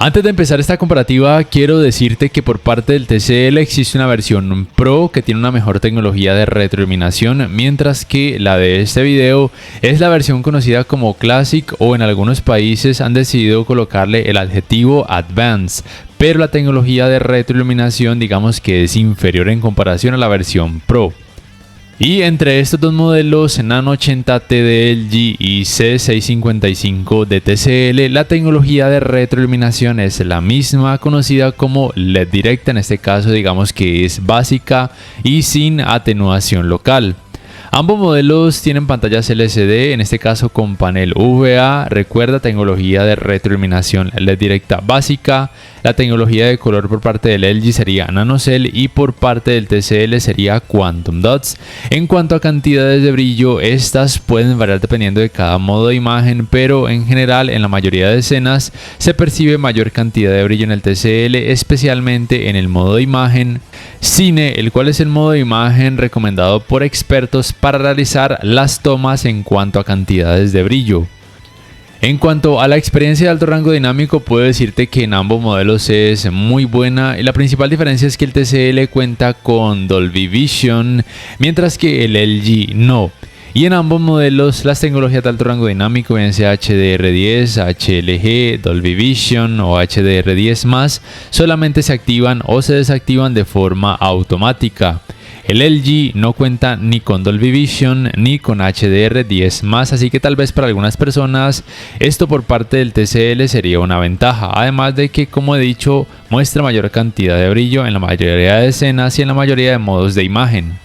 Antes de empezar esta comparativa, quiero decirte que por parte del TCL existe una versión Pro que tiene una mejor tecnología de retroiluminación, mientras que la de este video es la versión conocida como Classic, o en algunos países han decidido colocarle el adjetivo Advanced, pero la tecnología de retroiluminación digamos que es inferior en comparación a la versión Pro. Y entre estos dos modelos, Nano 80T de LG y C655 de TCL, la tecnología de retroiluminación es la misma, conocida como LED directa. En este caso digamos que es básica y sin atenuación local. Ambos modelos tienen pantallas LCD, en este caso con panel VA. Recuerda, tecnología de retroiluminación LED directa básica. La tecnología de color por parte del LG sería NanoCell y por parte del TCL sería Quantum Dots. En cuanto a cantidades de brillo, estas pueden variar dependiendo de cada modo de imagen, pero en general en la mayoría de escenas se percibe mayor cantidad de brillo en el TCL, especialmente en el modo de imagen Cine, el cual es el modo de imagen recomendado por expertos para realizar las tomas en cuanto a cantidades de brillo. En cuanto a la experiencia de alto rango dinámico, puedo decirte que en ambos modelos es muy buena, y la principal diferencia es que el TCL cuenta con Dolby Vision, mientras que el LG no. Y en ambos modelos las tecnologías de alto rango dinámico, bien sea HDR10, HLG, Dolby Vision o HDR10+, solamente se activan o se desactivan de forma automática. El LG no cuenta ni con Dolby Vision ni con HDR10+, así que tal vez para algunas personas esto por parte del TCL sería una ventaja, además de que, como he dicho, muestra mayor cantidad de brillo en la mayoría de escenas y en la mayoría de modos de imagen.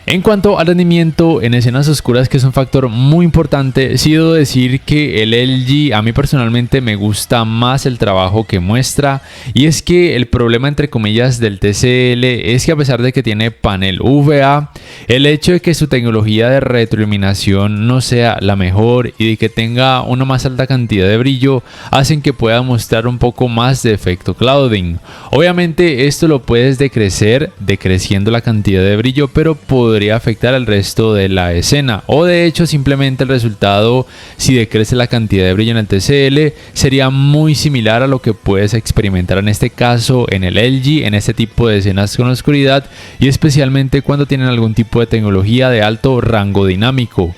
En cuanto al rendimiento en escenas oscuras, que es un factor muy importante, sí debo decir que el LG a mí personalmente me gusta más el trabajo que muestra, y es que el problema entre comillas del TCL es que a pesar de que tiene panel VA, el hecho de que su tecnología de retroiluminación no sea la mejor y de que tenga una más alta cantidad de brillo hacen que pueda mostrar un poco más de efecto clouding. Obviamente esto lo puedes decrecer decreciendo la cantidad de brillo, pero podría afectar al resto de la escena, o de hecho simplemente el resultado, si decrece la cantidad de brillo en el TCL, sería muy similar a lo que puedes experimentar en este caso en el LG en este tipo de escenas con oscuridad, y especialmente cuando tienen algún tipo de tecnología de alto rango dinámico.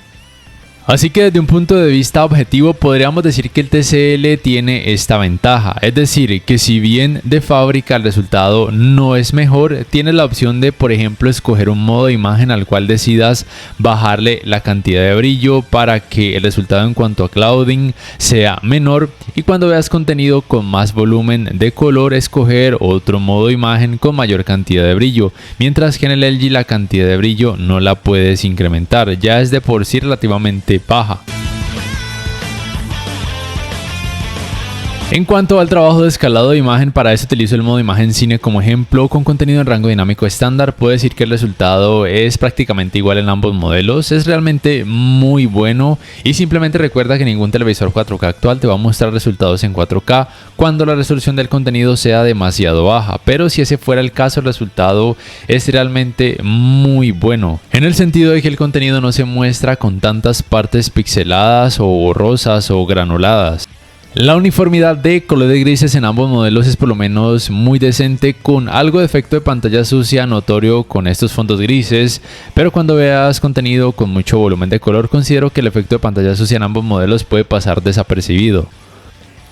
Así que desde un punto de vista objetivo podríamos decir que el TCL tiene esta ventaja, es decir, que si bien de fábrica el resultado no es mejor, tienes la opción de, por ejemplo, escoger un modo de imagen al cual decidas bajarle la cantidad de brillo para que el resultado en cuanto a clouding sea menor, y cuando veas contenido con más volumen de color escoger otro modo de imagen con mayor cantidad de brillo, mientras que en el LG la cantidad de brillo no la puedes incrementar, ya es de por sí relativamente baja. En cuanto al trabajo de escalado de imagen, para eso utilizo el modo imagen cine como ejemplo. Con contenido en rango dinámico estándar, puedo decir que el resultado es prácticamente igual en ambos modelos. Es realmente muy bueno, y simplemente recuerda que ningún televisor 4K actual te va a mostrar resultados en 4K cuando la resolución del contenido sea demasiado baja, pero si ese fuera el caso, el resultado es realmente muy bueno, en el sentido de que el contenido no se muestra con tantas partes pixeladas o borrosas o granuladas. La uniformidad de colores grises en ambos modelos es por lo menos muy decente, con algo de efecto de pantalla sucia notorio con estos fondos grises, pero cuando veas contenido con mucho volumen de color, considero que el efecto de pantalla sucia en ambos modelos puede pasar desapercibido.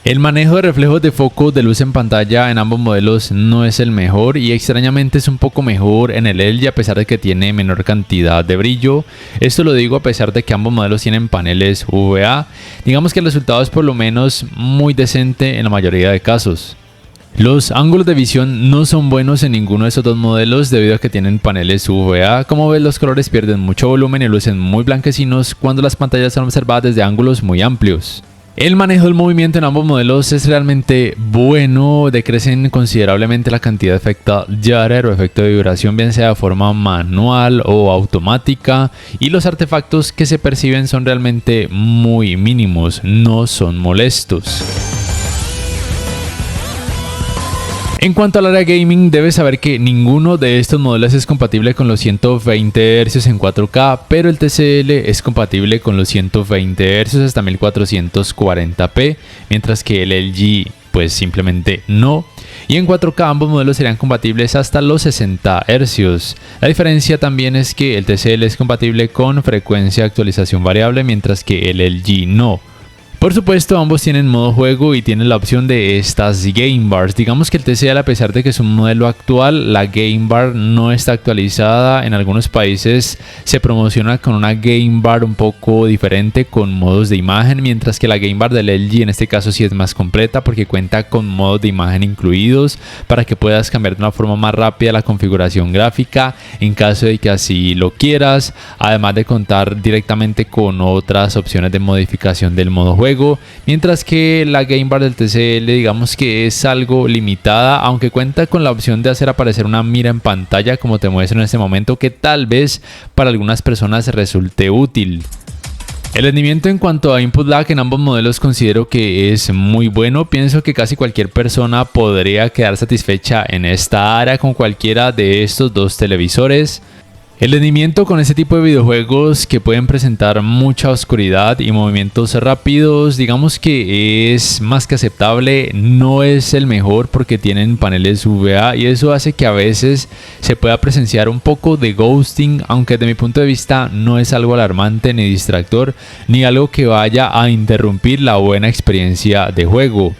El manejo de reflejos de foco de luz en pantalla en ambos modelos no es el mejor, y extrañamente es un poco mejor en el LG a pesar de que tiene menor cantidad de brillo. Esto lo digo a pesar de que ambos modelos tienen paneles VA. Digamos que el resultado es por lo menos muy decente en la mayoría de casos. Los ángulos de visión no son buenos en ninguno de estos dos modelos debido a que tienen paneles VA. Como ves, los colores pierden mucho volumen y lucen muy blanquecinos cuando las pantallas son observadas desde ángulos muy amplios. El manejo del movimiento en ambos modelos es realmente bueno, decrecen considerablemente la cantidad de efecto judder o efecto de vibración, bien sea de forma manual o automática, y los artefactos que se perciben son realmente muy mínimos, no son molestos. En cuanto al área gaming, debes saber que ninguno de estos modelos es compatible con los 120 Hz en 4K, pero el TCL es compatible con los 120 Hz hasta 1440p, mientras que el LG pues simplemente no. Y en 4K ambos modelos serían compatibles hasta los 60 Hz. La diferencia también es que el TCL es compatible con frecuencia de actualización variable, mientras que el LG no. Por supuesto, ambos tienen modo juego y tienen la opción de estas Game Bars. Digamos que el TCL, a pesar de que es un modelo actual, la Game Bar no está actualizada. En algunos países se promociona con una Game Bar un poco diferente, con modos de imagen, mientras que la Game Bar del LG en este caso sí es más completa porque cuenta con modos de imagen incluidos para que puedas cambiar de una forma más rápida la configuración gráfica en caso de que así lo quieras, además de contar directamente con otras opciones de modificación del modo juego. Mientras que la Game Bar del TCL digamos que es algo limitada, aunque cuenta con la opción de hacer aparecer una mira en pantalla como te muestro en este momento, que tal vez para algunas personas resulte útil. El rendimiento en cuanto a input lag en ambos modelos considero que es muy bueno. Pienso que casi cualquier persona podría quedar satisfecha en esta área con cualquiera de estos dos televisores. El rendimiento con este tipo de videojuegos que pueden presentar mucha oscuridad y movimientos rápidos, digamos que es más que aceptable. No es el mejor porque tienen paneles VA y eso hace que a veces se pueda presenciar un poco de ghosting, aunque desde mi punto de vista no es algo alarmante ni distractor, ni algo que vaya a interrumpir la buena experiencia de juego.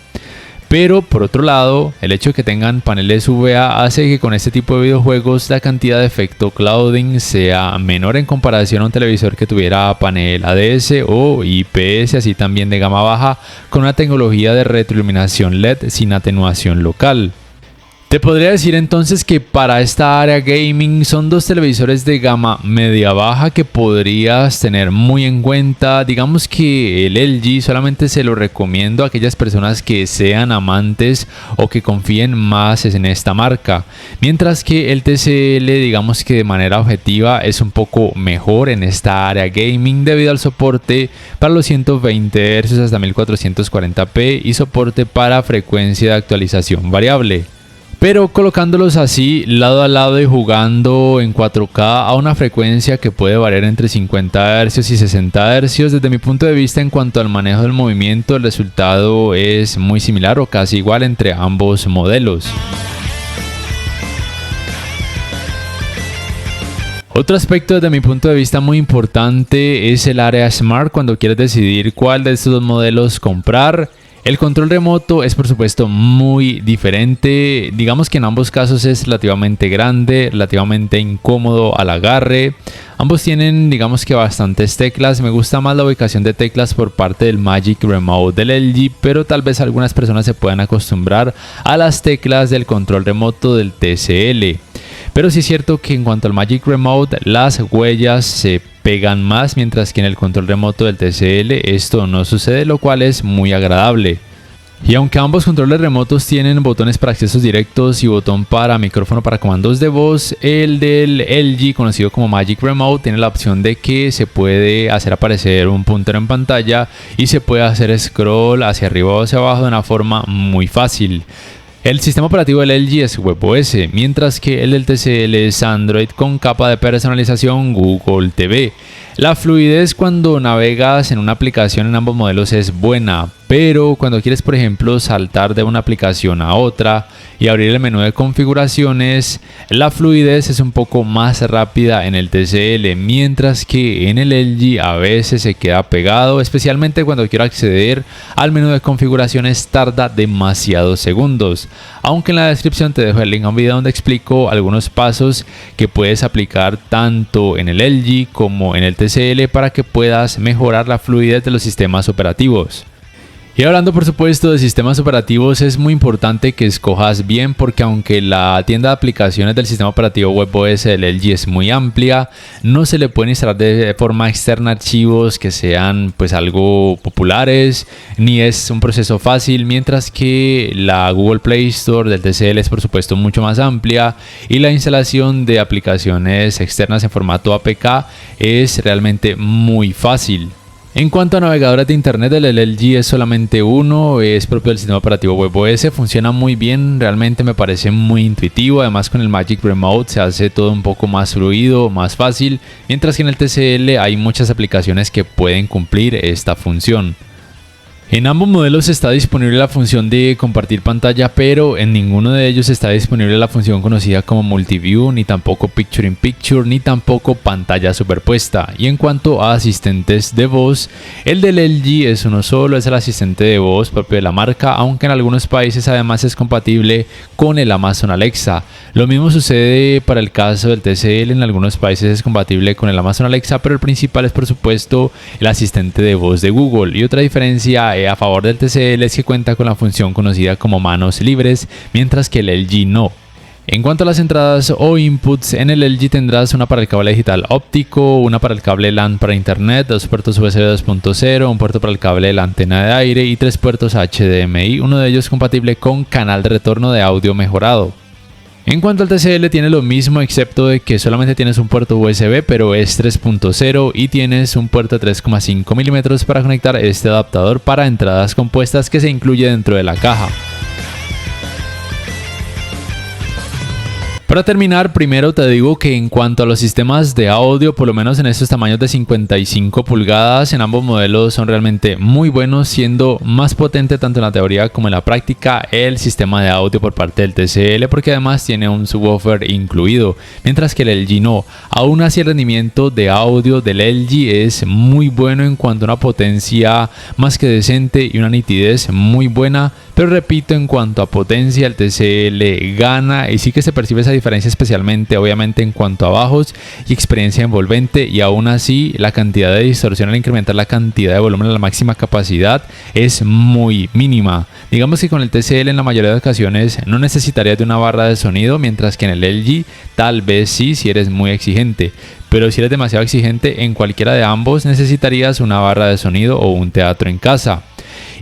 Pero por otro lado, el hecho de que tengan paneles VA hace que con este tipo de videojuegos la cantidad de efecto clouding sea menor en comparación a un televisor que tuviera panel ADS o IPS, así también de gama baja, con una tecnología de retroiluminación LED sin atenuación local. Te podría decir entonces que para esta área gaming son dos televisores de gama media baja que podrías tener muy en cuenta. Digamos que el LG solamente se lo recomiendo a aquellas personas que sean amantes o que confíen más en esta marca, mientras que el TCL digamos que de manera objetiva es un poco mejor en esta área gaming debido al soporte para los 120 Hz hasta 1440p y soporte para frecuencia de actualización variable. Pero colocándolos así lado a lado y jugando en 4K a una frecuencia que puede variar entre 50 Hz y 60 Hz, desde mi punto de vista en cuanto al manejo del movimiento, el resultado es muy similar o casi igual entre ambos modelos. Otro aspecto desde mi punto de vista muy importante es el área Smart cuando quieres decidir cuál de estos dos modelos comprar. El control remoto es por supuesto muy diferente, digamos que en ambos casos es relativamente grande, relativamente incómodo al agarre. Ambos tienen digamos que bastantes teclas, me gusta más la ubicación de teclas por parte del Magic Remote del LG, pero tal vez algunas personas se puedan acostumbrar a las teclas del control remoto del TCL. Pero sí es cierto que en cuanto al Magic Remote las huellas se pegan más, mientras que en el control remoto del TCL esto no sucede, lo cual es muy agradable. Y aunque ambos controles remotos tienen botones para accesos directos y botón para micrófono para comandos de voz, el del LG conocido como Magic Remote tiene la opción de que se puede hacer aparecer un puntero en pantalla y se puede hacer scroll hacia arriba o hacia abajo de una forma muy fácil. El sistema operativo del LG es WebOS, mientras que el del TCL es Android con capa de personalización Google TV. La fluidez cuando navegas en una aplicación en ambos modelos es buena, pero cuando quieres por ejemplo saltar de una aplicación a otra y abrir el menú de configuraciones, la fluidez es un poco más rápida en el TCL, mientras que en el LG a veces se queda pegado, especialmente cuando quiero acceder al menú de configuraciones tarda demasiados segundos. Aunque en la descripción te dejo el link a un video donde explico algunos pasos que puedes aplicar tanto en el LG como en el TCL para que puedas mejorar la fluidez de los sistemas operativos. Y hablando por supuesto de sistemas operativos, es muy importante que escojas bien, porque aunque la tienda de aplicaciones del sistema operativo WebOS del LG es muy amplia, no se le pueden instalar de forma externa archivos que sean pues algo populares, ni es un proceso fácil, mientras que la Google Play Store del TCL es por supuesto mucho más amplia y la instalación de aplicaciones externas en formato APK es realmente muy fácil. En cuanto a navegadores de internet, el LG es solamente uno, es propio del sistema operativo WebOS, funciona muy bien, realmente me parece muy intuitivo, además con el Magic Remote se hace todo un poco más fluido, más fácil, mientras que en el TCL hay muchas aplicaciones que pueden cumplir esta función. En ambos modelos está disponible la función de compartir pantalla, pero en ninguno de ellos está disponible la función conocida como Multiview, ni tampoco Picture in Picture, ni tampoco pantalla superpuesta. Y en cuanto a asistentes de voz, el del LG es uno solo, es el asistente de voz propio de la marca, aunque en algunos países además es compatible con el Amazon Alexa. Lo mismo sucede para el caso del TCL, en algunos países es compatible con el Amazon Alexa, pero el principal es por supuesto el asistente de voz de Google. Y otra diferencia a favor del TCL es que cuenta con la función conocida como manos libres, mientras que el LG no. En cuanto a las entradas o inputs, en el LG tendrás una para el cable digital óptico, una para el cable LAN para internet, dos puertos USB 2.0, un puerto para el cable de la antena de aire y tres puertos HDMI, uno de ellos compatible con canal de retorno de audio mejorado. En cuanto al TCL, tiene lo mismo excepto de que solamente tienes un puerto USB, pero es 3.0 y tienes un puerto de 3,5 mm para conectar este adaptador para entradas compuestas que se incluye dentro de la caja. Para terminar, primero te digo que en cuanto a los sistemas de audio, por lo menos en estos tamaños de 55 pulgadas, en ambos modelos son realmente muy buenos, siendo más potente tanto en la teoría como en la práctica el sistema de audio por parte del TCL, porque además tiene un subwoofer incluido, mientras que el LG no. Aún así, el rendimiento de audio del LG es muy bueno en cuanto a una potencia más que decente y una nitidez muy buena, pero repito, en cuanto a potencia el TCL gana y sí que se percibe esa diferencia, especialmente obviamente en cuanto a bajos y experiencia envolvente, y aún así la cantidad de distorsión al incrementar la cantidad de volumen a la máxima capacidad es muy mínima. Digamos que con el TCL en la mayoría de ocasiones no necesitarías de una barra de sonido, mientras que en el LG tal vez sí, si eres muy exigente. Pero si eres demasiado exigente, en cualquiera de ambos necesitarías una barra de sonido o un teatro en casa.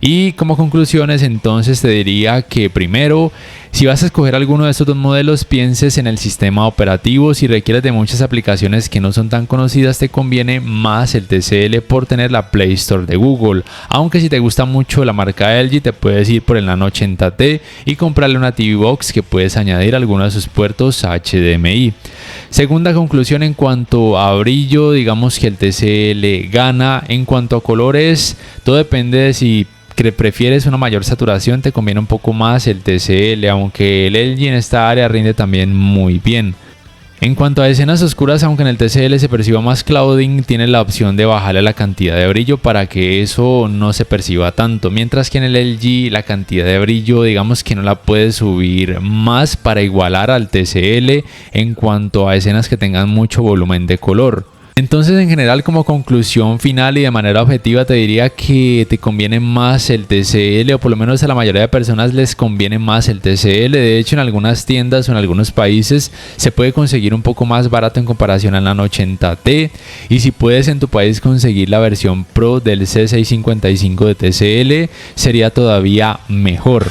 Y como conclusiones, entonces te diría que primero, si vas a escoger alguno de estos dos modelos, pienses en el sistema operativo. Si requieres de muchas aplicaciones que no son tan conocidas, te conviene más el TCL por tener la Play Store de Google. Aunque si te gusta mucho la marca LG, te puedes ir por el Nano 80T y comprarle una TV Box que puedes añadir algunos de sus puertos HDMI. Segunda conclusión, en cuanto a brillo, digamos que el TCL gana. En cuanto a colores, todo depende de si prefieres una mayor saturación, te conviene un poco más el TCL, aunque el LG en esta área rinde también muy bien. En cuanto a escenas oscuras, aunque en el TCL se perciba más clouding, tiene la opción de bajarle la cantidad de brillo para que eso no se perciba tanto, mientras que en el LG la cantidad de brillo digamos que no la puedes subir más para igualar al TCL en cuanto a escenas que tengan mucho volumen de color. Entonces, en general, como conclusión final y de manera objetiva, te diría que te conviene más el TCL, o por lo menos a la mayoría de personas les conviene más el TCL. De hecho, en algunas tiendas o en algunos países se puede conseguir un poco más barato en comparación al Nano 80T. Y si puedes en tu país conseguir la versión Pro del C655 de TCL, sería todavía mejor.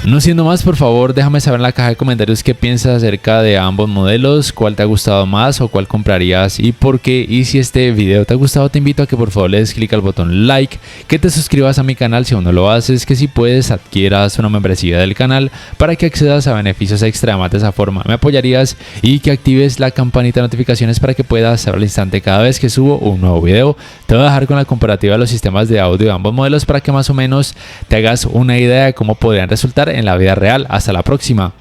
No siendo más, por favor déjame saber en la caja de comentarios qué piensas acerca de ambos modelos, cuál te ha gustado más o cuál comprarías y por qué. Y si este video te ha gustado, te invito a que por favor le des clic al botón like, que te suscribas a mi canal si aún no lo haces, que si puedes adquieras una membresía del canal para que accedas a beneficios extra. Más de esa forma me apoyarías, y que actives la campanita de notificaciones para que puedas saber al instante cada vez que subo un nuevo video. Te voy a dejar con la comparativa de los sistemas de audio de ambos modelos para que más o menos te hagas una idea de cómo podrían resultar en la vida real. Hasta la próxima.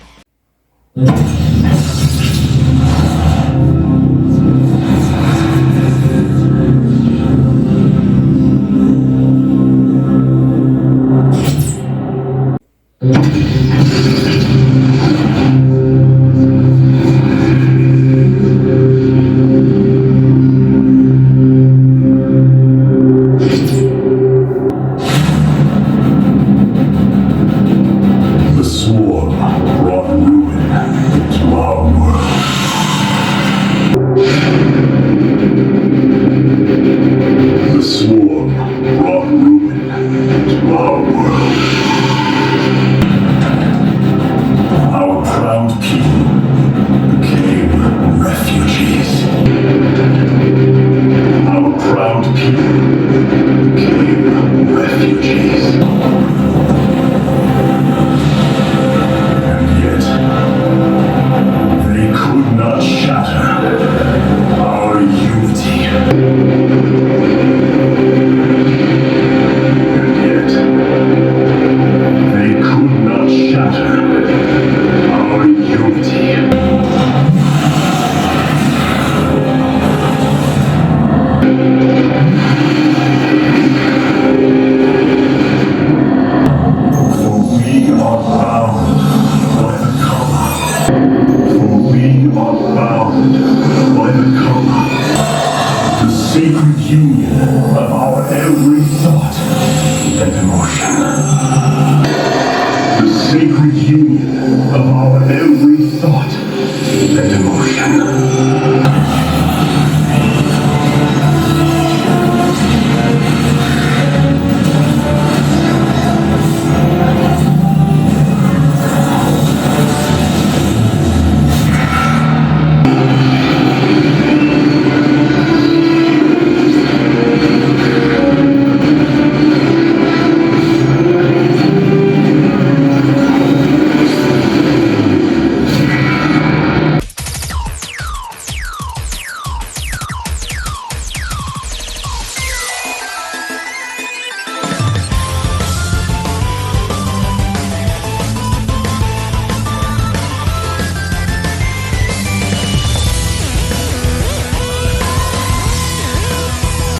sacred union of our every thought and emotion.